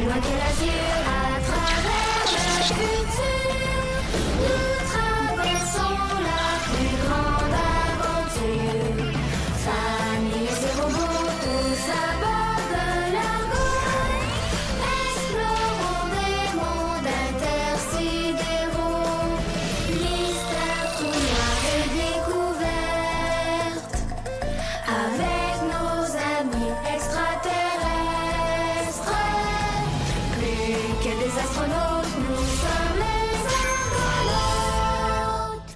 loin que l'azur, à travers le futur, nous traversons la plus grande aventure. Famille et robots, tous à bord de l'argot, explorons des mondes intersidéraux, mystères tout noirs et découvertes, avec nos amis extraterrestres. Plus que des astronautes, nous sommes les argonautes.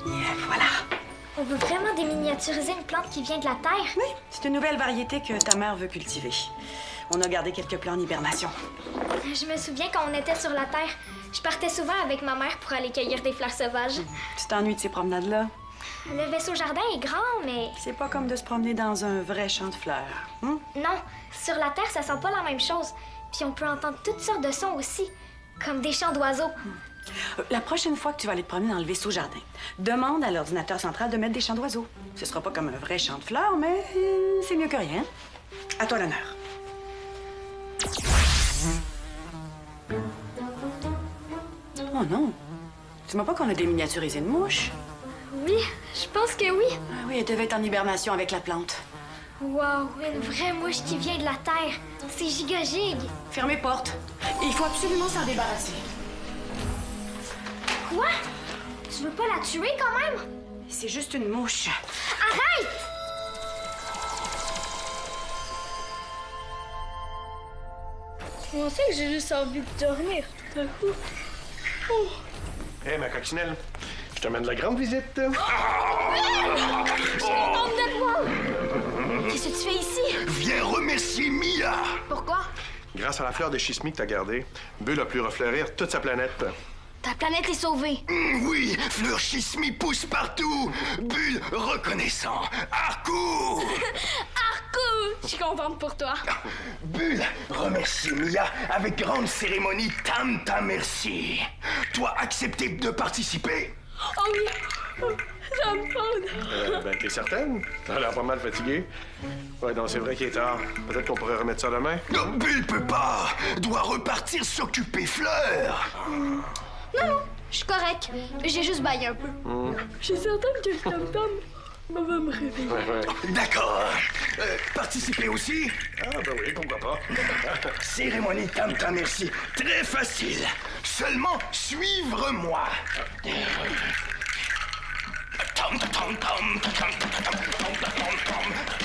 Et voilà. On veut vraiment déminiaturiser une plante qui vient de la Terre? Oui, c'est une nouvelle variété que ta mère veut cultiver. On a gardé quelques plants en hibernation. Je me souviens quand on était sur la Terre, je partais souvent avec ma mère pour aller cueillir des fleurs sauvages. Tu t'ennuies de ces promenades-là? Le vaisseau jardin est grand, mais C'est pas comme de se promener dans un vrai champ de fleurs. Hein? non, sur la Terre, ça sent pas la même chose. Puis on peut entendre toutes sortes de sons aussi, comme des chants d'oiseaux. La prochaine fois que tu vas aller te promener dans le vaisseau jardin, demande à l'ordinateur central de mettre des chants d'oiseaux. Ce sera pas comme un vrai champ de fleurs, mais c'est mieux que rien. À toi l'honneur. Oh non! Dis-moi pas qu'on a déminiaturisé une mouche? Oui, je pense que oui. Ah oui, elle devait être en hibernation avec la plante. Wow, une vraie mouche qui vient de la Terre. C'est giga-gig. Fermez porte. Il faut absolument s'en débarrasser. Quoi? Tu veux pas la tuer quand même? C'est juste une mouche. Arrête! Comment c'est que j'ai juste envie de dormir tout à coup? Hé, ma coccinelle, je te mène la grande visite. Je suis contente de te voir. Qu'est-ce que tu fais ici? Viens remercier Mia! Pourquoi? Grâce à la fleur de schismie que t'as gardée, Bull a pu refleurir toute sa planète. Ta planète est sauvée. Oui, fleur chismi pousse partout! Bulle reconnaissant! Harcourt! Arcou! Je suis contente pour toi. Bulle remercie Mia avec grande cérémonie tam tam merci. Toi accepté de participer? Oh oui! Ça me fonde. Ben, t'es certaine? T'as l'air pas mal fatigué. Ouais, non, c'est vrai qu'il est tard. Peut-être qu'on pourrait remettre ça demain. Non, Bulle peut pas! Doit repartir s'occuper Fleur! Non, je suis correcte. J'ai juste baillé un peu. Je suis certaine que le tam-tam va me réveiller. Ouais. D'accord. Participer aussi? Ah, ben oui, pourquoi pas. Cérémonie tam tam merci. Très facile. Seulement suivre-moi. Tam tam tam tam tam tam tam tam tam tam.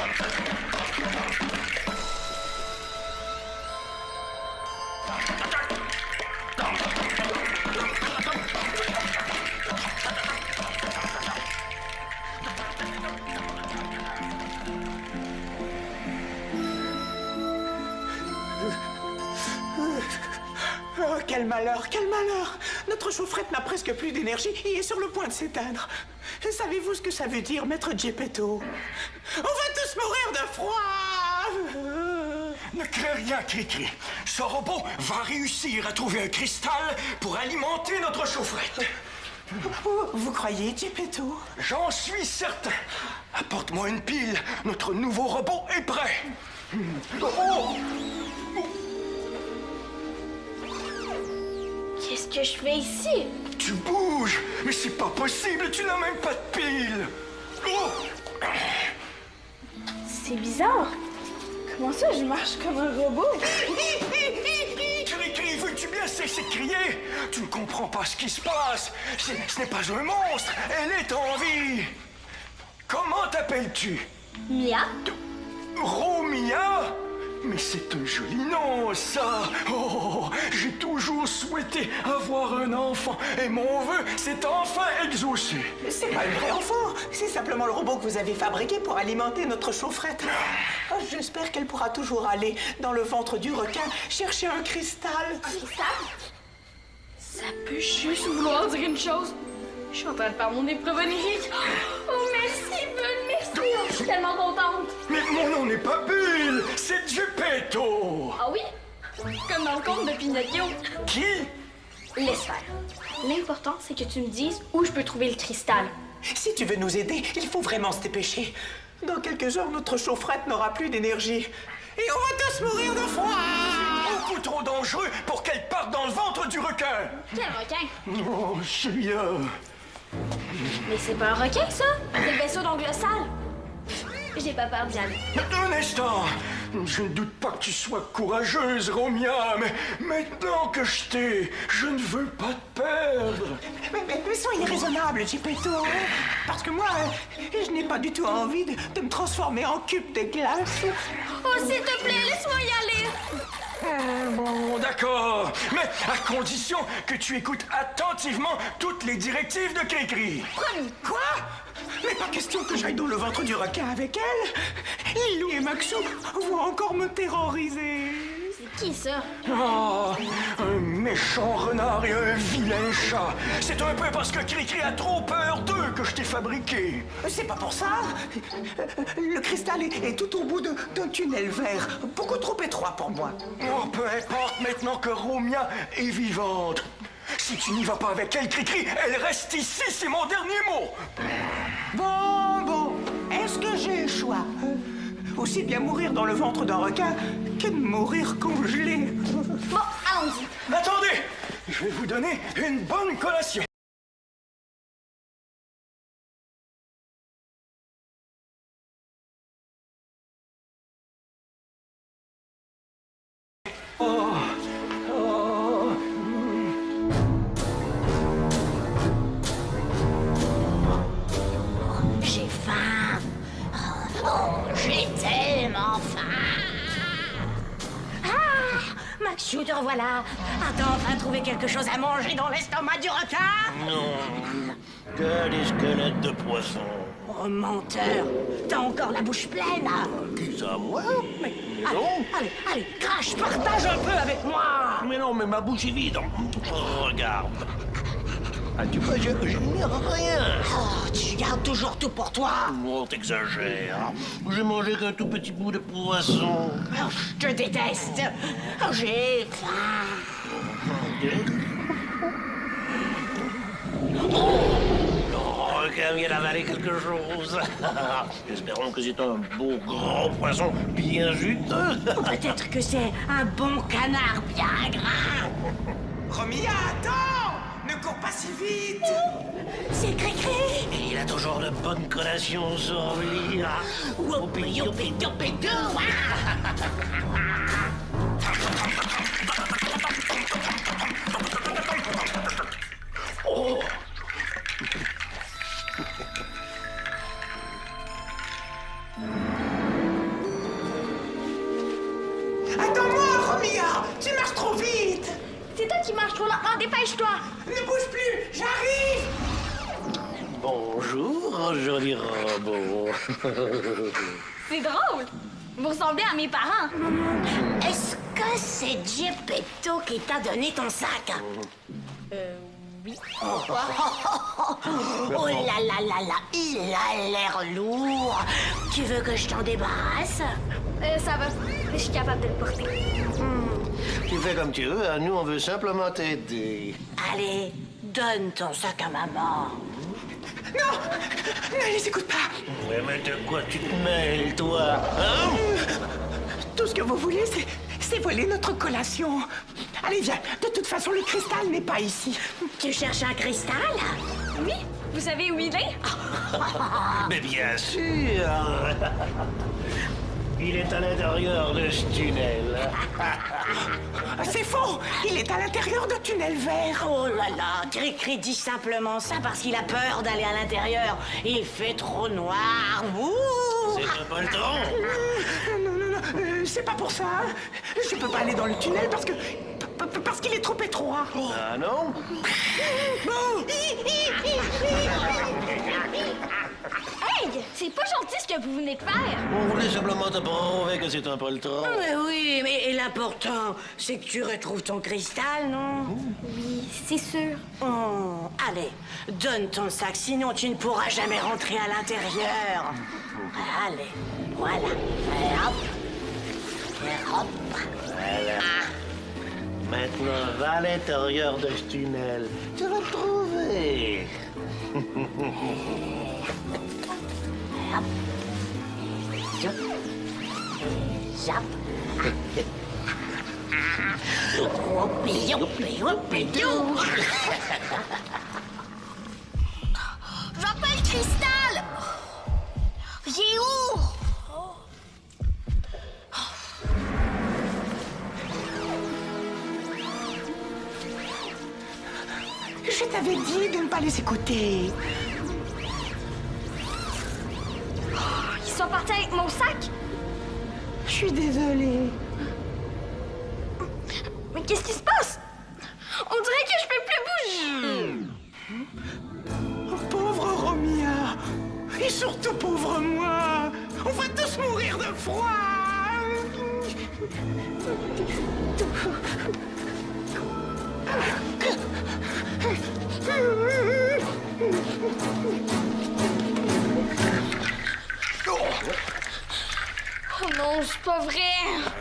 Oh, quel malheur, quel malheur! Notre chaufferette n'a presque plus d'énergie et est sur le point de s'éteindre. Savez-vous ce que ça veut dire, maître Geppetto? On va tous mourir de froid! Ne crains rien, Cricri. Ce robot va réussir à trouver un cristal pour alimenter notre chaufferette. Vous croyez, Geppetto? J'en suis certain. Apporte-moi une pile. Notre nouveau robot est prêt. Oh! Qu'est-ce que je fais ici? Tu bouges! Mais c'est pas possible, tu n'as même pas de pile! Oh! C'est bizarre. Comment ça, je marche comme un robot? Cricri, veux-tu bien cesser de crier? Tu ne comprends pas ce qui se passe. Ce n'est pas un monstre, elle est en vie. Comment t'appelles-tu? Mia? Romia? Mais c'est un joli nom, ça! Oh, j'ai toujours souhaité avoir un enfant, et mon vœu s'est enfin exaucé. C'est pas un vrai enfant, c'est simplement le robot que vous avez fabriqué pour alimenter notre chaufferette. Oh, j'espère qu'elle pourra toujours aller dans le ventre du requin chercher un cristal. Ça peut juste vouloir dire une chose. Je suis en train de faire mon épreuve onirique. Oh, merci, Bull, merci. Je suis tellement contente. Mais mon nom n'est pas Bull, c'est Geppetto. Ah oui? Comme dans le conte de Pinocchio. Qui? Laisse faire. L'important, c'est que tu me dises où je peux trouver le cristal. Si tu veux nous aider, il faut vraiment se dépêcher. Dans quelques heures, notre chaufferette n'aura plus d'énergie. Et on va tous mourir de froid! Beaucoup trop dangereux pour qu'elle parte dans le ventre du requin. Quel requin? Oh, celui-là. Mais c'est pas un requin, ça! C'est le vaisseau d'ongle sale. J'ai pas peur d'y aller. Un instant. Je ne doute pas que tu sois courageuse, Romia, mais maintenant que je t'ai, je ne veux pas te perdre. Mais soyez raisonnable, Geppetto. Parce que moi, je n'ai pas du tout envie de me transformer en cube de glace. Oh, s'il te plaît, laisse-moi y aller! Bon, d'accord. Mais à condition que tu écoutes attentivement toutes les directives de Cricri. Promis. Quoi? Mais pas question que j'aille dans le ventre du requin avec elle. Lilou et Maxou vont encore me terroriser. C'est qui, ça? Oh, un méchant renard et un vilain chat. C'est un peu parce que Cricri a trop peur d'eux que je t'ai fabriqué. C'est pas pour ça. Le cristal est tout au bout d'un tunnel vert, beaucoup trop étroit pour moi. Oh, peu importe maintenant que Romia est vivante. Si tu n'y vas pas avec elle, Cricri, elle reste ici, c'est mon dernier mot. Bon, est-ce que j'ai le choix? Aussi bien mourir dans le ventre d'un requin que de mourir congelé. Bon, allons-y. Attendez, je vais vous donner une bonne collation. J'ai faim. Oh, j'ai tellement faim. Ah, Maxou, te revoilà. As-tu enfin trouvé quelque chose à manger dans l'estomac du requin? Non, que des squelettes de poissons. Oh, menteur. T'as encore la bouche pleine. Qui ça, moi? Mais non. Allez, crache, partage un peu avec moi. Mais non, mais ma bouche est vide. Oh, regarde. Ah, tu vois, je n'ai rien. Oh, tu gardes toujours tout pour toi. Oh, t'exagères. J'ai mangé qu'un tout petit bout de poisson. Oh, je te déteste. Oh, j'ai faim. Le requin vient d'avaler quelque chose. Espérons que c'est un beau gros poisson bien juteux. Peut-être que c'est un bon canard bien gras. Romia, attends! Ne cours pas si vite! C'est Cricri. Il a toujours de bonnes collations sur lui. Woupi, youpi, youpi, doo. Oh. Attends-moi, Romia! Tu marches trop vite! C'est toi qui marches trop lentement, dépêche-toi! Ne bouge plus! J'arrive! Bonjour, joli robot. C'est drôle! Vous ressemblez à mes parents. Est-ce que c'est Geppetto qui t'a donné ton sac? Oui. Oh là là là là, il a l'air lourd. Tu veux que je t'en débarrasse? Ça va. Je suis capable de le porter. Tu fais comme tu veux, hein. Nous on veut simplement t'aider. Allez, donne ton sac à maman. Non! Ne les écoute pas! Ouais, mais de quoi tu te mêles, toi? Hein? Tout ce que vous voulez, c'est voler notre collation. Allez, viens. De toute façon, le cristal n'est pas ici. Tu cherches un cristal? Oui? Vous savez où il est? Mais bien sûr! Il est à l'intérieur de ce tunnel. C'est faux! Il est à l'intérieur d'un tunnel vert. Oh là là, Cricri dit simplement ça parce qu'il a peur d'aller à l'intérieur. Il fait trop noir. Ouh! C'est pas le temps. Non, c'est pas pour ça. Je peux pas aller dans le tunnel parce qu'il est trop étroit. Ah non? Hey! C'est pas gentil ce que vous venez de faire! On voulait simplement te prouver que c'est un poltron. Mais oui, mais l'important, c'est que tu retrouves ton cristal, non? Oui, c'est sûr. Oh, allez, donne ton sac, sinon tu ne pourras jamais rentrer à l'intérieur. Allez, voilà. Et hop. Et hop. Voilà. Maintenant, va à l'intérieur de ce tunnel. Tu vas le trouver. Zap. Youpi, youpi, youpi, dou. J'appelle Cristal! Il est où? Je t'avais dit de ne pas les écouter. Ils sont partis avec mon sac? Je suis désolée. Mais qu'est-ce qui se passe? On dirait que je peux plus bouger. Oh, pauvre Romia. Et surtout pauvre moi. On va tous mourir de froid. Oh non, c'est pas vrai.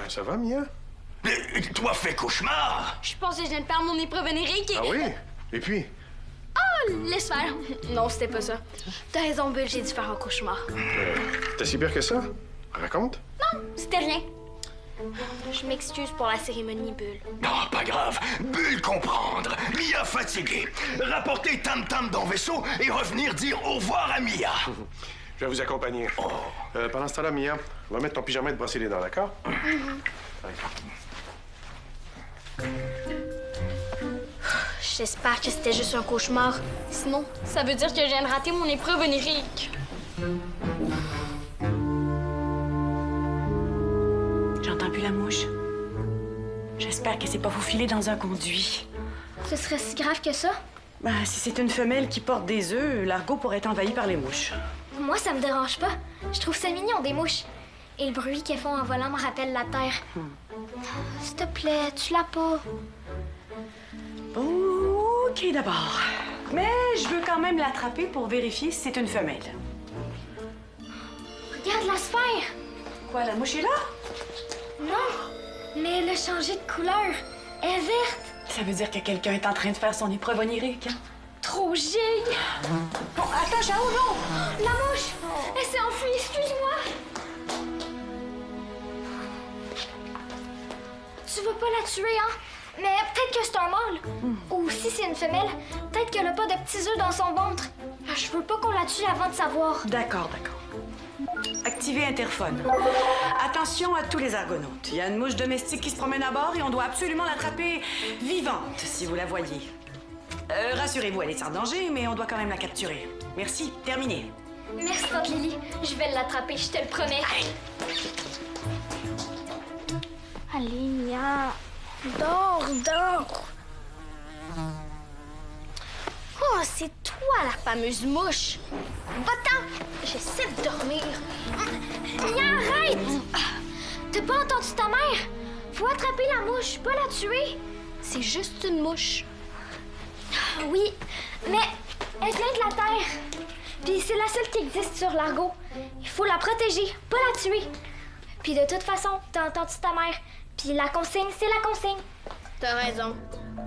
Ça va, Mia? Toi fais cauchemar! Je pense que je viens de perdre mon épreuve onirique et... Ah oui? Et puis? Oh, laisse faire. Non, c'était pas ça. T'as raison, Bull, j'ai dû faire un cauchemar. T'as si pire que ça? Raconte. Non, c'était rien. Je m'excuse pour la cérémonie, Bull. Non, pas grave. Bulle comprendre. Mia fatiguée. Rapporter Tam Tam dans le vaisseau et revenir dire au revoir à Mia. Je vais vous accompagner. Pendant ce temps-là, Mia, on va mettre ton pyjama et te brosser les dents, d'accord? Allez. J'espère que c'était juste un cauchemar. Sinon, ça veut dire que je viens de rater mon épreuve onirique. J'entends plus la mouche. J'espère qu'elle s'est pas faufilée dans un conduit. Ce serait si grave que ça? Ben, si c'est une femelle qui porte des œufs, l'argot pourrait être envahi par les mouches. Moi, ça me dérange pas. Je trouve ça mignon, des mouches. Et le bruit qu'elles font en volant me rappelle la terre. S'il te plaît, tu l'as pas. OK, d'abord. Mais je veux quand même l'attraper pour vérifier si c'est une femelle. Regarde la sphère. Quoi, la mouche est là? Non, mais elle a changé de couleur. Elle est verte. Ça veut dire que quelqu'un est en train de faire son épreuve onirique, hein? Trop gigue. Bon, attends, Chao, non! La mouche, elle s'est enfuie, excuse-moi. Tu vas pas la tuer, hein? Mais peut-être que c'est un mâle. Ou si c'est une femelle, peut-être qu'elle a pas de petits œufs dans son ventre. Je veux pas qu'on la tue avant de savoir. D'accord, d'accord. Activez interphone. Attention à tous les argonautes. Il y a une mouche domestique qui se promène à bord et on doit absolument l'attraper vivante, si vous la voyez. Rassurez-vous, elle est sans danger, mais on doit quand même la capturer. Merci, terminé. Merci, Tante Lily. Je vais l'attraper, je te le promets. Allez, Mia. Dors, dors. Oh, c'est toi, la fameuse mouche. Va-t'en. J'essaie de dormir. Mia, arrête! T'as pas entendu ta mère? Faut attraper la mouche, pas la tuer. C'est juste une mouche. Oui, mais elle vient de la Terre. Puis c'est la seule qui existe sur l'Argo. Il faut la protéger, pas la tuer. Puis de toute façon, t'as entendu ta mère. Puis la consigne, c'est la consigne. T'as raison.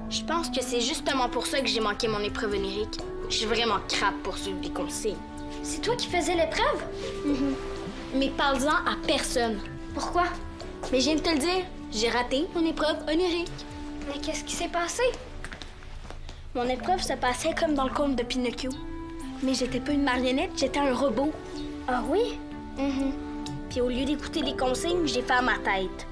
Je pense que c'est justement pour ça que j'ai manqué mon épreuve onirique. Je suis vraiment crabe pour suivre les consignes. C'est toi qui faisais l'épreuve? Mais parle-en à personne. Pourquoi? Mais je viens de te le dire, j'ai raté mon épreuve onirique. Mais qu'est-ce qui s'est passé? Mon épreuve se passait comme dans le conte de Pinocchio. Mais j'étais pas une marionnette, j'étais un robot. Ah oui? Puis au lieu d'écouter les consignes, j'ai fait à ma tête.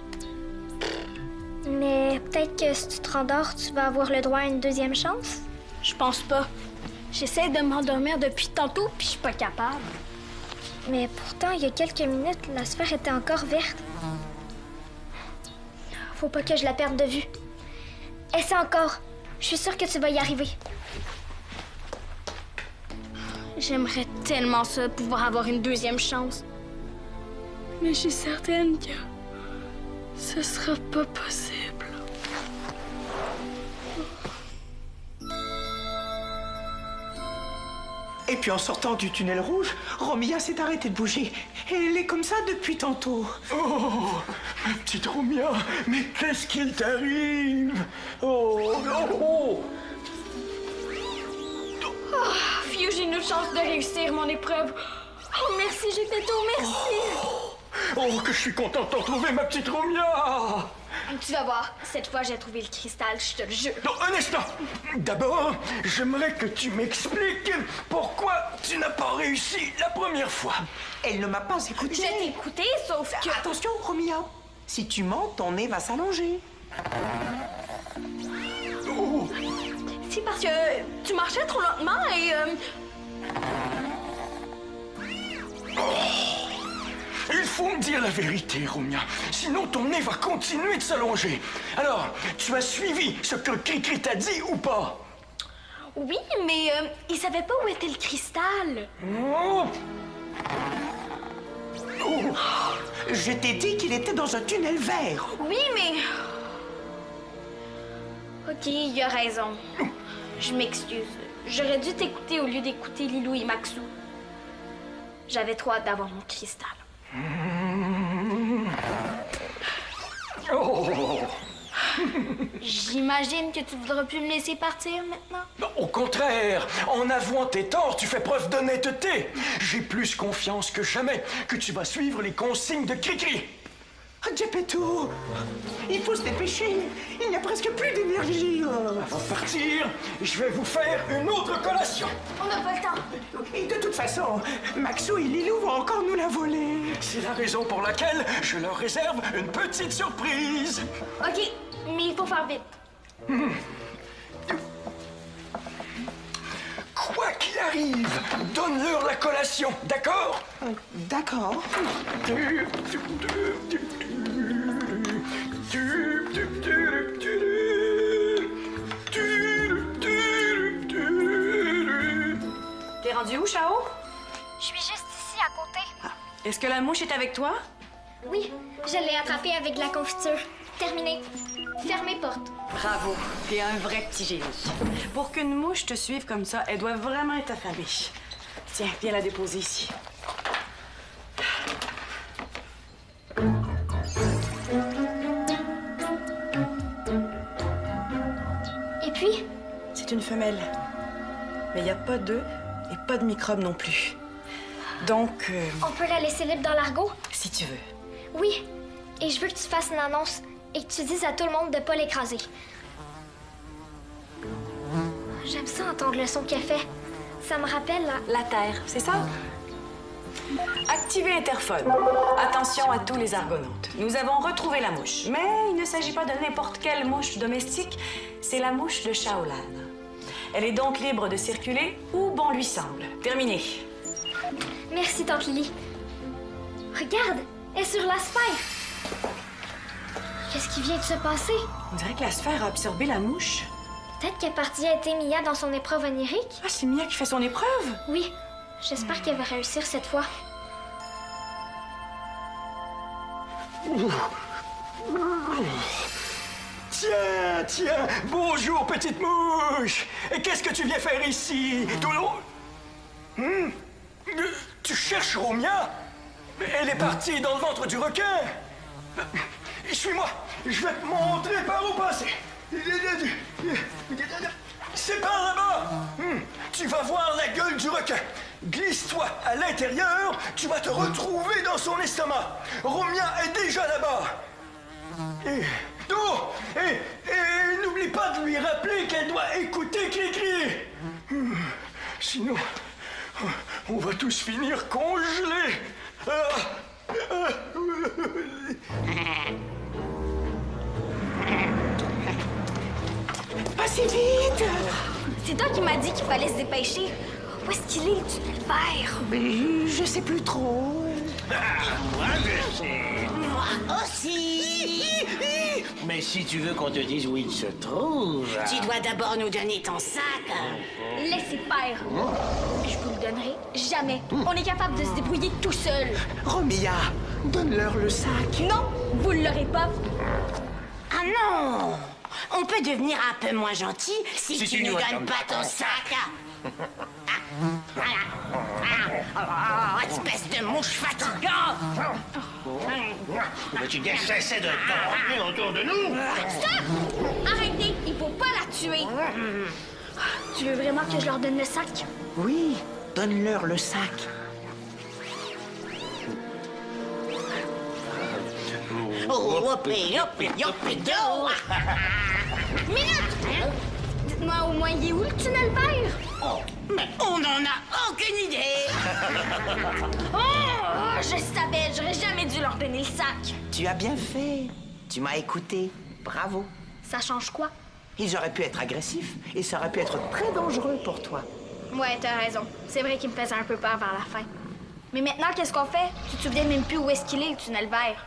Mais peut-être que si tu te rendors, tu vas avoir le droit à une deuxième chance? Je pense pas. J'essaie de m'endormir depuis tantôt, puis je suis pas capable. Mais pourtant, il y a quelques minutes, la sphère était encore verte. Faut pas que je la perde de vue. Essaie encore. Je suis sûre que tu vas y arriver. J'aimerais tellement ça, pouvoir avoir une deuxième chance. Mais je suis certaine que ce sera pas possible. Et puis en sortant du tunnel rouge, Romia s'est arrêtée de bouger. Et elle est comme ça depuis tantôt. Oh, ma petite Romia, mais qu'est-ce qu'il t'arrive? Oh, oh, Oh, Fiu, j'ai une autre chance de réussir mon épreuve. Oh, merci, Geppetto, merci. oh, que je suis content de te retrouver, ma petite Romia! Tu vas voir, cette fois, j'ai trouvé le cristal, je te le jure. Non, un instant! D'abord, j'aimerais que tu m'expliques pourquoi tu n'as pas réussi la première fois. Elle ne m'a pas écoutée. Je t'ai écouté, sauf que... Attention, Romia. Si tu mens, ton nez va s'allonger. Oh, C'est parce que tu marchais trop lentement et... il faut me dire la vérité, Romia. Sinon, ton nez va continuer de s'allonger. Alors, tu as suivi ce que Cricri t'a dit ou pas? Oui, mais il savait pas où était le cristal. Oh. Oh. Je t'ai dit qu'il était dans un tunnel vert. Oui, mais... Ok, il a raison. Je m'excuse. J'aurais dû t'écouter au lieu d'écouter Lilou et Maxou. J'avais trop hâte d'avoir mon cristal. Oh. J'imagine que tu voudras plus me laisser partir maintenant. Non, au contraire, en avouant tes torts, tu fais preuve d'honnêteté. J'ai plus confiance que jamais que tu vas suivre les consignes de Cricri. Geppetto, il faut se dépêcher. Il n'y a presque plus d'énergie. Avant de partir, je vais vous faire une autre collation. On n'a pas le temps. Et de toute façon, Maxou et Lilou vont encore nous la voler. C'est la raison pour laquelle je leur réserve une petite surprise. Ok, mais il faut faire vite. Quoi qu'il arrive, donne-leur la collation, d'accord? D'accord. T'es rendu où, Chao? Je suis juste ici à côté. Est-ce que la mouche est avec toi? Oui, je l'ai attrapé avec de la confiture. Terminé. Fermez porte. Bravo, t'es un vrai petit génie. Pour qu'une mouche te suive comme ça, elle doit vraiment être affamée. Tiens, viens la déposer ici. Et puis, C'est une femelle. Mais il n'y a pas d'œufs et pas de microbes non plus. Donc, on peut la laisser libre dans l'argot? si tu veux. Oui. Et je veux que tu fasses une annonce et que tu dises à tout le monde de pas l'écraser. J'aime ça entendre le son qu'elle fait. Ça me rappelle la... La Terre, c'est ça? Activez interphone. Attention à tous les argonautes. Nous avons retrouvé la mouche. Mais il ne s'agit pas de n'importe quelle mouche domestique. C'est la mouche de Shaolan. Elle est donc libre de circuler où bon lui semble. Terminé. Merci, tante Lily. Regarde, elle est sur la sphère. Qu'est-ce qui vient de se passer? On dirait que la sphère a absorbé la mouche. Peut-être qu'elle est partie aider Mia dans son épreuve onirique? Ah, c'est Mia qui fait son épreuve? Oui. J'espère qu'elle va réussir cette fois. Tiens, tiens, bonjour petite mouche. Et qu'est-ce que tu viens faire ici? Tu cherches Romia? Elle est partie dans le ventre du requin. Suis-moi, je vais te montrer par où passer. C'est par là-bas. Tu vas voir la gueule du requin. Glisse-toi à l'intérieur, tu vas te retrouver dans son estomac. Romia est déjà là-bas. Et n'oublie pas de lui rappeler qu'elle doit écouter Cricri. Sinon, on va tous finir congelés. Passez vite. C'est toi qui m'as dit qu'il fallait se dépêcher. Où est-ce qu'il est, le tunnel vert? Je sais plus trop. Moi, je sais. Moi aussi. Mais si tu veux qu'on te dise où il se trouve... Tu dois d'abord nous donner ton sac. Laissez faire. Je vous le donnerai jamais. On est capable de se débrouiller tout seul. Romia, donne-leur le sac. Non, vous ne l'aurez pas. Ah non! On peut devenir un peu moins gentil si tu ne nous donnes pas ton sac. Voilà. Oh, espèce de mouche fatigante! Mais tu gars cessait de tourner autour de nous! Stop! Arrêtez! Il faut pas la tuer! Tu veux vraiment que je leur donne le sac? Oui, donne-leur le sac. Oh, hopé, hopé, hopé, do! Minute! Dites-moi au moins, il est où le tunnel vert? Oh, mais on n'en a aucune idée! Oh! Je savais, j'aurais jamais dû leur donner le sac. Tu as bien fait. Tu m'as écouté. Bravo. Ça change quoi? Ils auraient pu être agressifs et ça aurait pu être très dangereux pour toi. Ouais, t'as raison. C'est vrai qu'il me faisait un peu peur vers la fin. Mais maintenant, qu'est-ce qu'on fait? Tu te souviens même plus où est-ce qu'il est, le tunnel vert?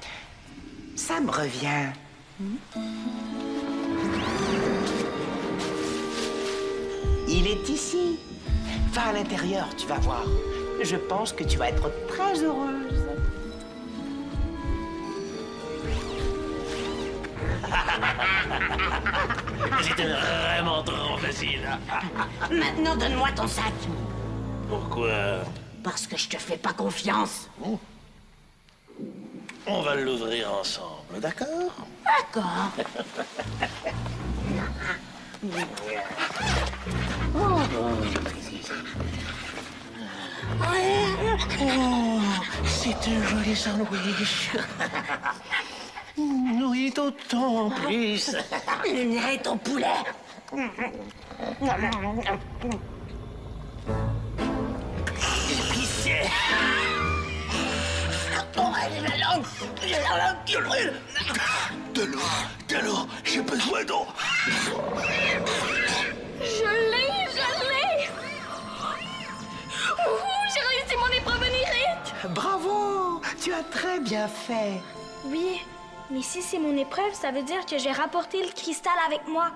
Ça me revient. Il est ici. Va à l'intérieur, tu vas voir. Je pense que tu vas être très heureuse. C'était vraiment trop facile. Maintenant, donne-moi ton sac. Pourquoi? Parce que je te fais pas confiance. On va l'ouvrir ensemble, d'accord? D'accord. Oh, c'est un joli sandwich. Oui, d'autant en plus. Lunette au poulet. Épicé. Oh, j'ai la langue qui brûle. De l'eau, j'ai besoin d'eau. Je l'ai! J'ai réussi mon épreuve onirique! Bravo! Tu as très bien fait. Oui, mais si c'est mon épreuve, ça veut dire que j'ai rapporté le cristal avec moi.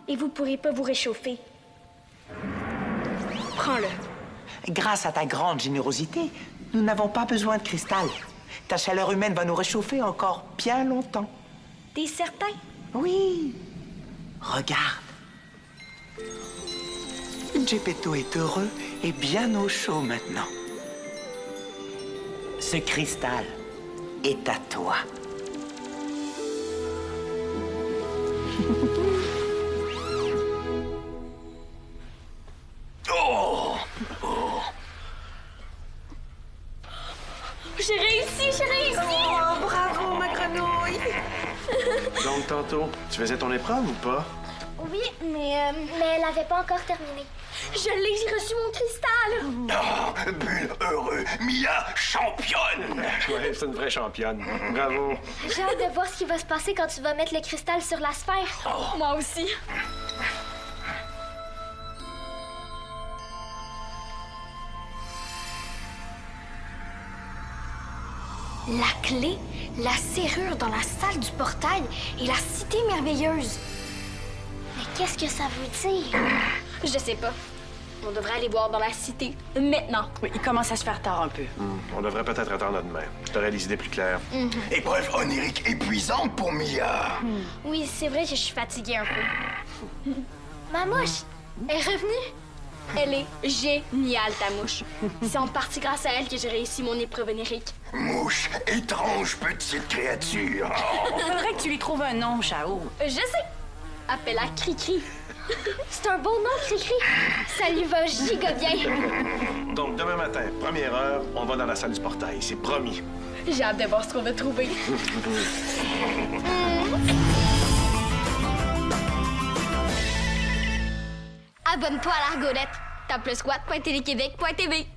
Et vous pourrez pas vous réchauffer. Prends-le. Grâce à ta grande générosité, nous n'avons pas besoin de cristal. Ta chaleur humaine va nous réchauffer encore bien longtemps. T'es certain? Oui. Regarde. Geppetto est heureux et bien au chaud maintenant. Ce cristal est à toi. J'ai réussi! Oh, bravo, ma grenouille! Donc, tantôt, tu faisais ton épreuve ou pas? Oui, mais elle avait pas encore terminé. Je l'ai, j'ai reçu mon cristal! Ah, Bulle heureux, Mia championne. Ouais, c'est une vraie championne. Bravo. J'ai hâte de voir ce qui va se passer quand tu vas mettre le cristal sur la sphère. Moi aussi. La clé, la serrure dans la salle du portail et la cité merveilleuse. Mais qu'est-ce que ça veut dire? Je sais pas. On devrait aller voir dans la cité maintenant. Oui, il commence à se faire tard un peu. On devrait peut-être attendre demain. T'aurais les idées plus claires. Épreuve onirique épuisante pour Mia. Oui, c'est vrai que je suis fatiguée un peu. Ma mouche est revenue. Elle est géniale, ta mouche. C'est en partie grâce à elle que j'ai réussi mon épreuve onirique. Mouche, étrange petite créature. Oh. Faudrait que tu lui trouves un nom, Chao. Je sais. Appelle-la Cri-Cri. C'est un beau nom, Cricri. Ça lui va giga bien. Donc, demain matin, première heure, on va dans la salle du portail. C'est promis. J'ai hâte de voir ce qu'on va trouver. Abonne-toi à l'Argonette. Tape le squat.téléquébec.tv.